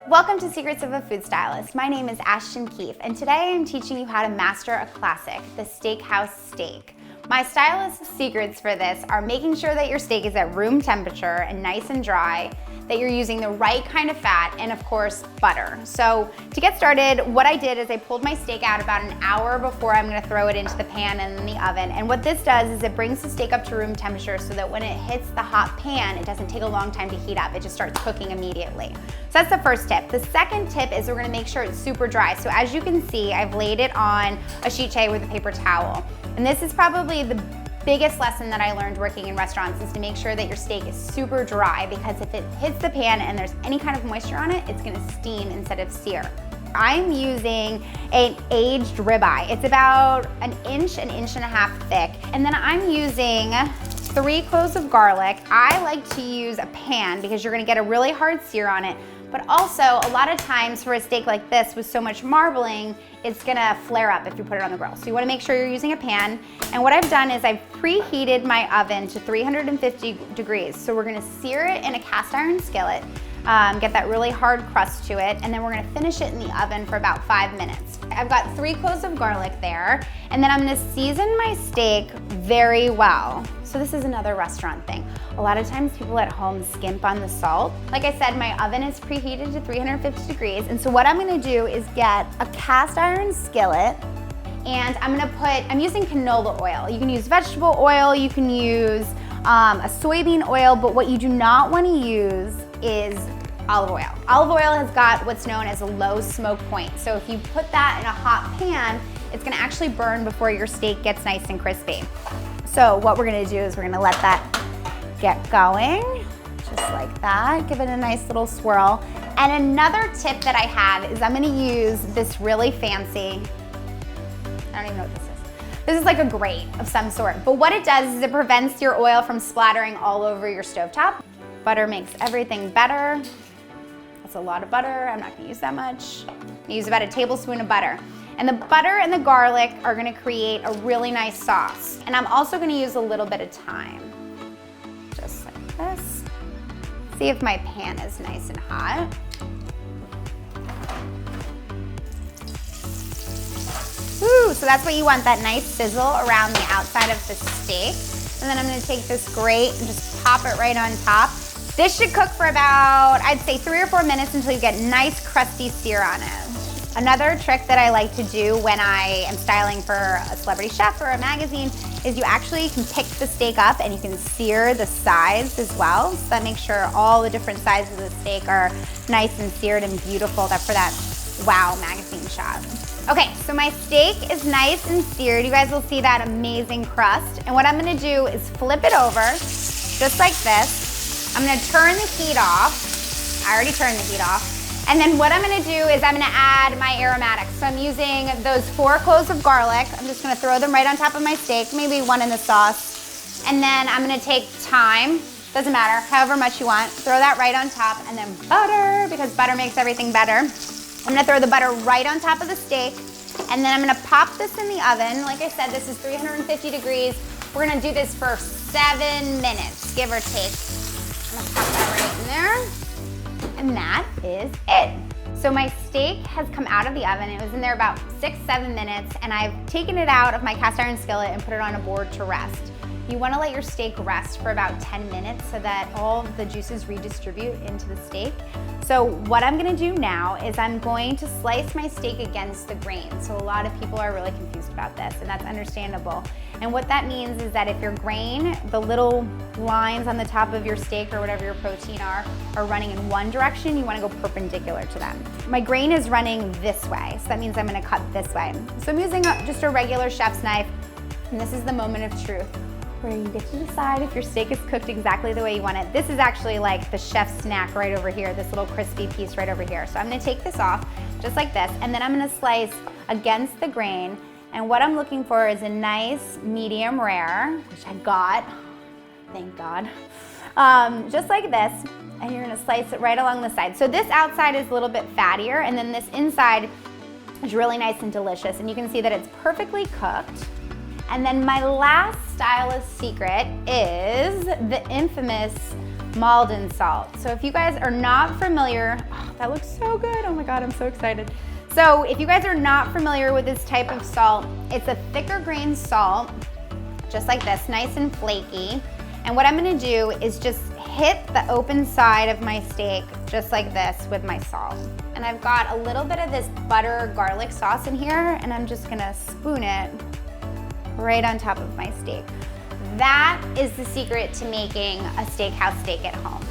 Welcome to Secrets of a Food Stylist. My name is Ashton Keefe, and today I'm teaching you how to master a classic, the steakhouse steak. My stylist secrets for this are making sure that your steak is at room temperature and nice and dry, that you're using the right kind of fat, and of course, butter. So to get started, what I did is I pulled my steak out about an hour before I'm gonna throw it into the pan and in the oven. And what this does is it brings the steak up to room temperature so that when it hits the hot pan, it doesn't take a long time to heat up. It just starts cooking immediately. So that's the first tip. The second tip is we're gonna make sure it's super dry. So as you can see, I've laid it on a sheet tray with a paper towel. And this is probably the biggest lesson that I learned working in restaurants is to make sure that your steak is super dry, because if it hits the pan and there's any kind of moisture on it, it's gonna steam instead of sear. I'm using an aged ribeye. It's about an inch and a half thick. And then I'm using 3 cloves of garlic. I like to use a pan because you're gonna get a really hard sear on it. But also, a lot of times for a steak like this with so much marbling, it's gonna flare up if you put it on the grill. So you wanna make sure you're using a pan. And what I've done is I've preheated my oven to 350 degrees. So we're gonna sear it in a cast iron skillet, get that really hard crust to it, and then we're gonna finish it in the oven for about 5 minutes. I've got 3 cloves of garlic there, and then I'm gonna season my steak very well. So this is another restaurant thing. A lot of times people at home skimp on the salt. Like I said, my oven is preheated to 350 degrees, and so what I'm gonna do is get a cast iron skillet, and I'm using canola oil. You can use vegetable oil, you can use a soybean oil, but what you do not wanna use is olive oil. Olive oil has got what's known as a low smoke point. So if you put that in a hot pan, it's gonna actually burn before your steak gets nice and crispy. So what we're gonna do is we're gonna let that get going, just like that. Give it a nice little swirl. And another tip that I have is I'm gonna use this really fancy, I don't even know what this is. This is like a grate of some sort. But what it does is it prevents your oil from splattering all over your stovetop. Butter makes everything better. That's a lot of butter. I'm not gonna use that much. I use about a tablespoon of butter. And the butter and the garlic are gonna create a really nice sauce. And I'm also gonna use a little bit of thyme. Just like this. See if my pan is nice and hot. Ooh, so that's what you want, that nice sizzle around the outside of the steak. And then I'm gonna take this grate and just pop it right on top. This should cook for about, I'd say 3 or 4 minutes until you get nice crusty sear on it. Another trick that I like to do when I am styling for a celebrity chef or a magazine is you actually can pick the steak up and you can sear the sides as well. So that makes sure all the different sides of the steak are nice and seared and beautiful for that wow magazine shot. Okay, so my steak is nice and seared. You guys will see that amazing crust. And what I'm gonna do is flip it over, just like this. I'm gonna turn the heat off. I already turned the heat off. And then what I'm gonna do is I'm gonna add my aromatics. So I'm using those 4 cloves of garlic. I'm just gonna throw them right on top of my steak, maybe 1 in the sauce. And then I'm gonna take thyme, doesn't matter, however much you want. Throw that right on top, and then butter, because butter makes everything better. I'm gonna throw the butter right on top of the steak, and then I'm gonna pop this in the oven. Like I said, this is 350 degrees. We're gonna do this for 7 minutes, give or take. I'm gonna pop that right in there. And that is it. So my steak has come out of the oven. It was in there about 6-7 minutes, and I've taken it out of my cast iron skillet and put it on a board to rest. You wanna let your steak rest for about 10 minutes so that all of the juices redistribute into the steak. So what I'm gonna do now is I'm going to slice my steak against the grain. So a lot of people are really confused about this, and that's understandable. And what that means is that if your grain, the little lines on the top of your steak or whatever your protein are running in one direction, you wanna go perpendicular to them. My grain is running this way, so that means I'm gonna cut this way. So I'm using just a regular chef's knife, and this is the moment of truth, where you get to decide if your steak is cooked exactly the way you want it. This is actually like the chef's snack right over here, this little crispy piece right over here. So I'm gonna take this off, just like this, and then I'm gonna slice against the grain. And what I'm looking for is a nice medium rare, which I got, thank God. Just like this, and you're gonna slice it right along the side. So this outside is a little bit fattier, and then this inside is really nice and delicious. And you can see that it's perfectly cooked. And then my last stylist secret is the infamous Maldon salt. So if you guys are not familiar, oh, that looks so good. Oh my God, I'm so excited. So if you guys are not familiar with this type of salt, it's a thicker grain salt, just like this, nice and flaky. And what I'm gonna do is just hit the open side of my steak, just like this with my salt. And I've got a little bit of this butter garlic sauce in here, and I'm just gonna spoon it right on top of my steak. That is the secret to making a steakhouse steak at home.